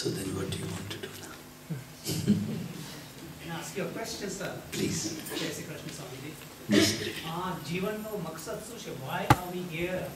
So then what do you want to do now? Can I ask you a question, sir? Please. Jai Shri Krishna Swamiji. Yes. Jivan no maksad su hai. Why are we here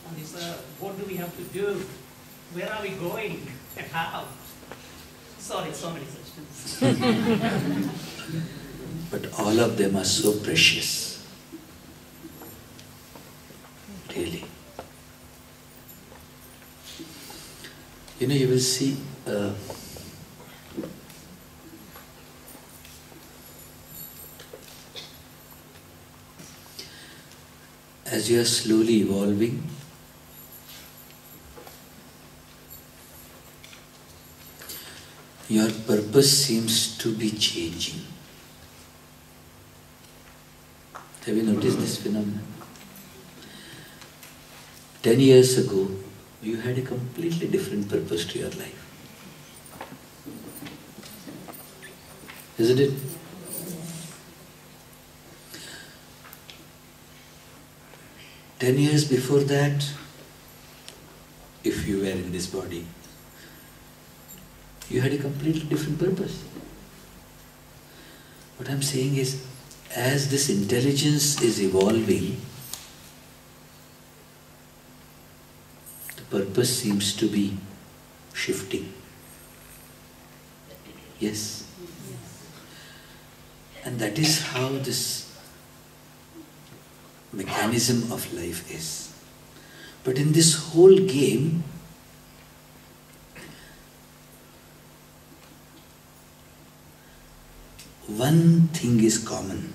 on this earth? What do we have to do? Where are we going? And how? Sorry, so many such things. But all of them are so precious. Really. You know, you will see as you are slowly evolving, your purpose seems to be changing. Have you noticed this phenomenon? 10 years ago, you had a completely different purpose to your life. Isn't it? Ten years before that, if you were in this body, you had a completely different purpose. What I'm saying is, as this intelligence is evolving, the purpose seems to be shifting. Yes? And that is how this mechanism of life is. But in this whole game, one thing is common.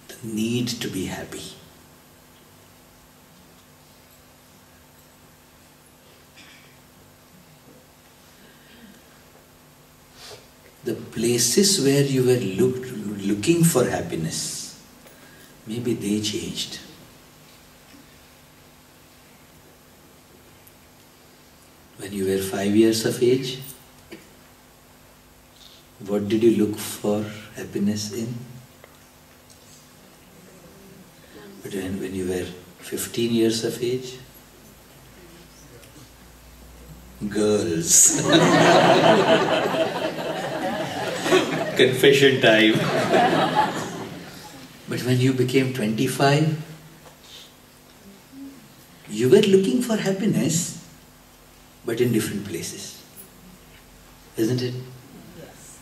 The need to be happy. The places where you were looking for happiness, maybe they changed. When you were 5 years of age, what did you look for happiness in? But when you were 15 years of age, girls. Confession time. But when you became 25, you were looking for happiness, but in different places. Isn't it? Yes.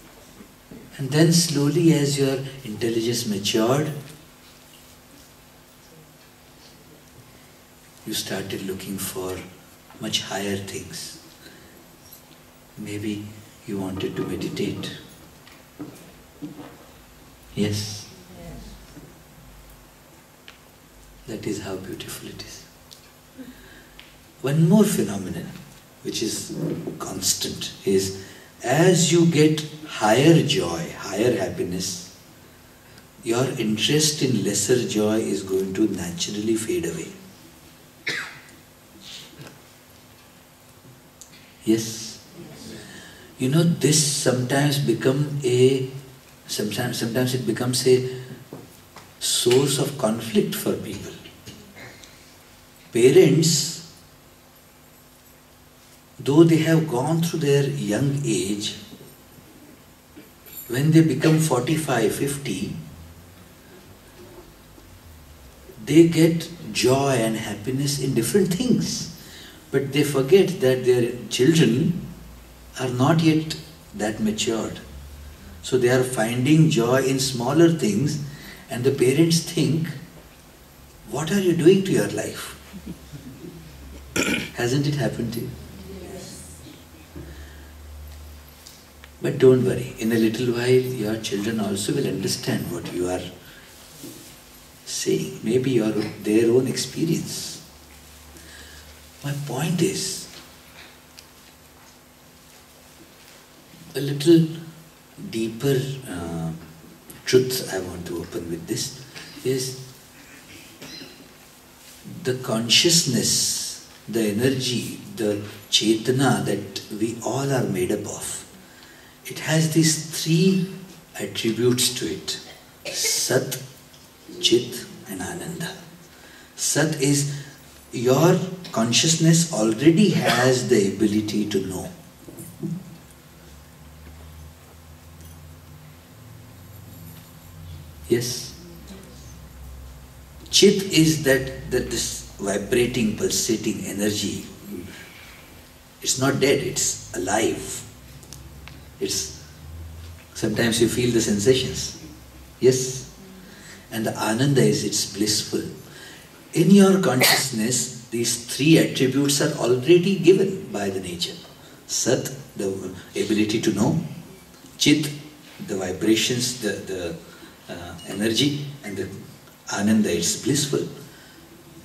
And then slowly, as your intelligence matured, you started looking for much higher things. Maybe you wanted to meditate. Yes? That is how beautiful it is. One more phenomenon which is constant is, as you get higher joy, higher happiness, your interest in lesser joy is going to naturally fade away. Yes? You know, this sometimes it becomes a source of conflict for people. Parents, though they have gone through their young age, when they become 45, 50, they get joy and happiness in different things. But they forget that their children are not yet that matured. So they are finding joy in smaller things, and the parents think, what are you doing to your life? Hasn't it happened to you? Yes. But don't worry, in a little while your children also will understand what you are saying, maybe their own experience. My point is, a little deeper truth I want to open with this is the consciousness, the energy, the chetana that we all are made up of it has these three attributes to it: Sat, Chit and Ananda. Sat is your consciousness already has the ability to know. Yes? Chit is that this vibrating, pulsating energy. It's not dead, it's alive. Sometimes you feel the sensations. Yes? And the Ananda is, it's blissful. In your consciousness, these three attributes are already given by the nature. Sat, the ability to know. Chit, the vibrations, the energy. And the Ananda, it's blissful.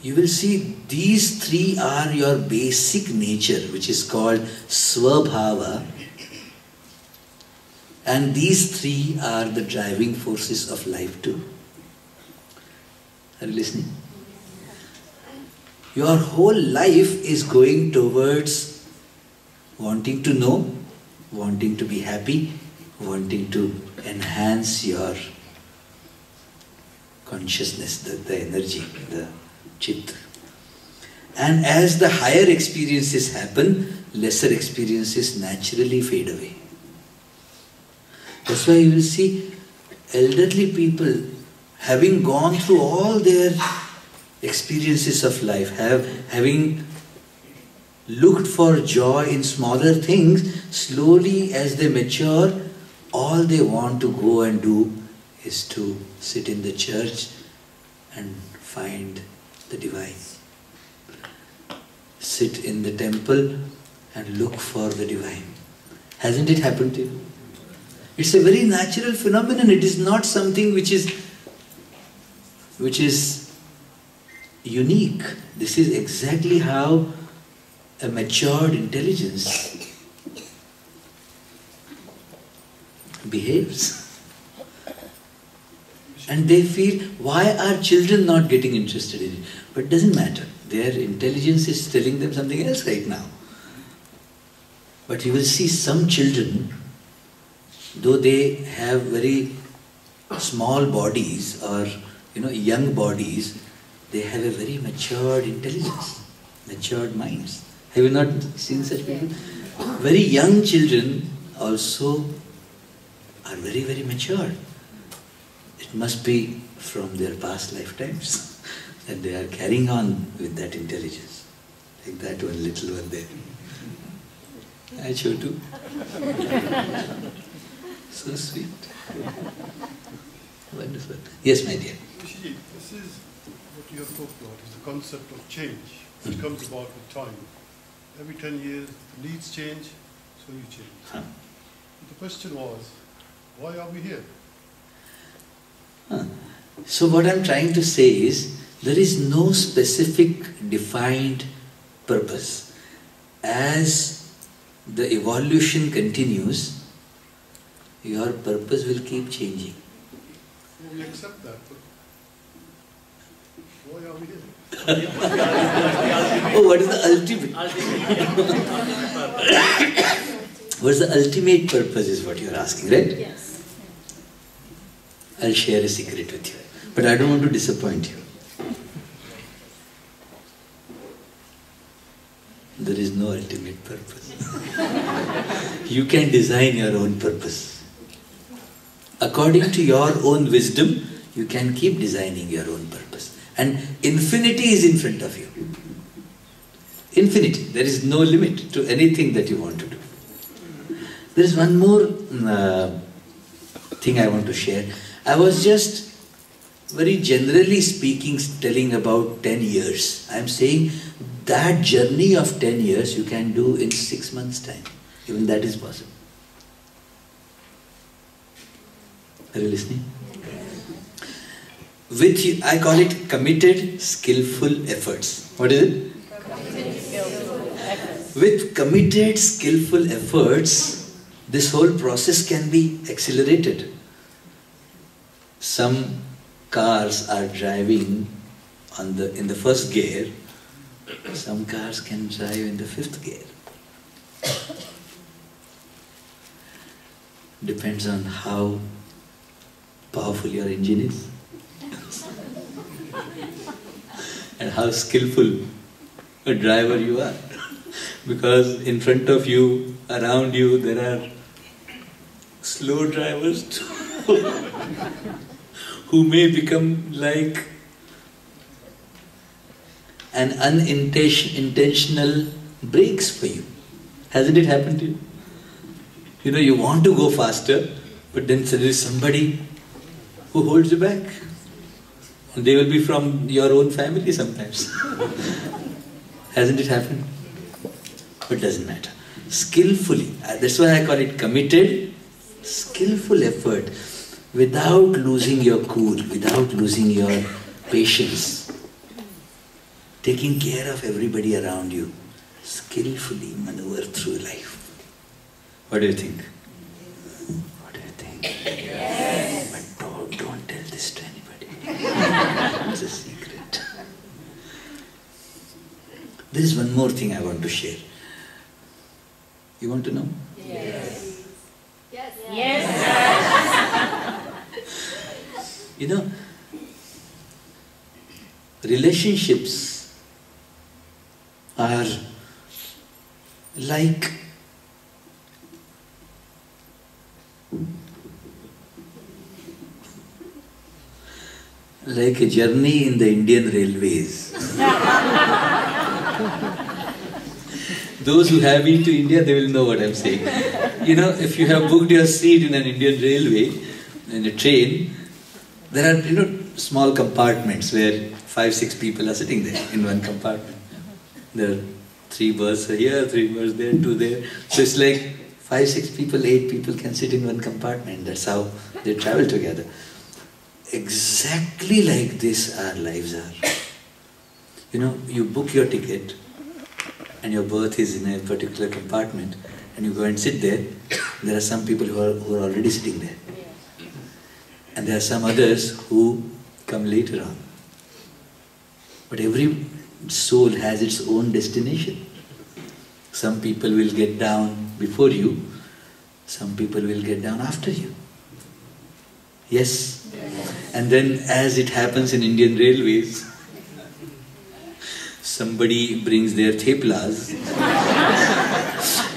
You will see these three are your basic nature, which is called Swabhava. And these three are the driving forces of life too. Are you listening? Your whole life is going towards wanting to know, wanting to be happy, wanting to enhance your consciousness, the energy, the chit. And as the higher experiences happen, lesser experiences naturally fade away. That's why you will see elderly people having gone through all their experiences of life, having looked for joy in smaller things, slowly as they mature, all they want to go and do is to sit in the church and find the divine. Sit in the temple and look for the divine. Hasn't it happened to you? It's a very natural phenomenon. It is not something which is unique. This is exactly how a matured intelligence behaves. And they feel, why are children not getting interested in it? But it doesn't matter. Their intelligence is telling them something else right now. But you will see some children, though they have very small bodies or young bodies, they have a very matured intelligence, matured minds. Have you not seen such people? Very young children also are very, very mature. It must be from their past lifetimes that they are carrying on with that intelligence. Like that one little one there. I show too. So sweet. Wonderful. Yes, my dear. Rishiji, this is what you have talked about, is the concept of change. It comes about with time. Every 10 years, the needs change, so you change. Huh. The question was, why are we here? So what I'm trying to say is, there is no specific defined purpose. As the evolution continues, your purpose will keep changing. Well, we accept that, but why are we here? Oh, what is the ultimate? What is the ultimate purpose is what you're asking, right? Yes. I'll share a secret with you. But I don't want to disappoint you. There is no ultimate purpose. You can design your own purpose. According to your own wisdom, you can keep designing your own purpose. And infinity is in front of you. Infinity. There is no limit to anything that you want to do. There is one more thing I want to share. I was just very generally speaking telling about 10 years. I am saying that journey of 10 years you can do in 6 months' time. Even that is possible. Are you listening? With, I call it committed, skillful efforts. What is it? With committed, skillful efforts, this whole process can be accelerated. Some cars are driving in the first gear. Some cars can drive in the 5th gear. depends on how powerful your engine is and how skillful a driver you are. Because in front of you, around you, there are slow drivers too, who may become like an unintentional brakes for you. Hasn't it happened to you? You know, you want to go faster, but then there is somebody who holds you back. And they will be from your own family sometimes. Hasn't it happened? But it doesn't matter. Skillfully, that's why I call it committed, skillful effort, without losing your cool, without losing your patience, taking care of everybody around you, skillfully maneuver through life. What do you think? What do you think? Yes. But don't tell this to anybody. It's a secret. There is one more thing I want to share. You want to know? Yes. Yes. Yes. You know, relationships are like a journey in the Indian Railways. Those who have been to India, they will know what I'm saying. You know, if you have booked your seat in an Indian railway, in a train, there are, small compartments where 5-6 people are sitting there in one compartment. There are 3 berths here, 3 berths there, 2 there. So it's like 5-6 people, 8 people can sit in one compartment. That's how they travel together. Exactly like this our lives are. You know, you book your ticket and your berth is in a particular compartment and you go and sit there. There are some people who are already sitting there. And there are some others who come later on. But every soul has its own destination. Some people will get down before you, some people will get down after you. Yes? And then as it happens in Indian Railways, somebody brings their theplas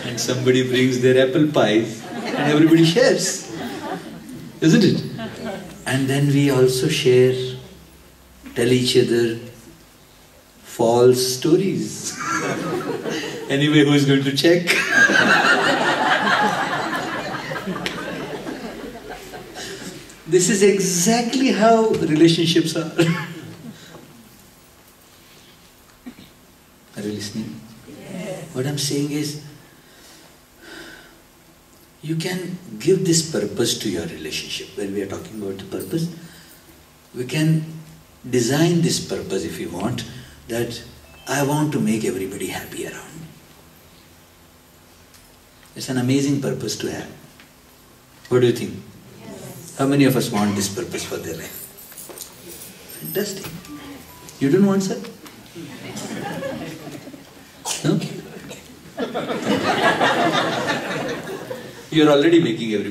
and somebody brings their apple pies and everybody shares. Isn't it? And then we also share, tell each other false stories. Anyway, who is going to check? This is exactly how relationships are. Are you listening? Yes. What I'm saying is, you can give this purpose to your relationship. When we are talking about the purpose, we can design this purpose if you want, that I want to make everybody happy around me. It's an amazing purpose to have. What do you think? Yes. How many of us want this purpose for their life? Fantastic. You don't want, sir? No? You're already making everybody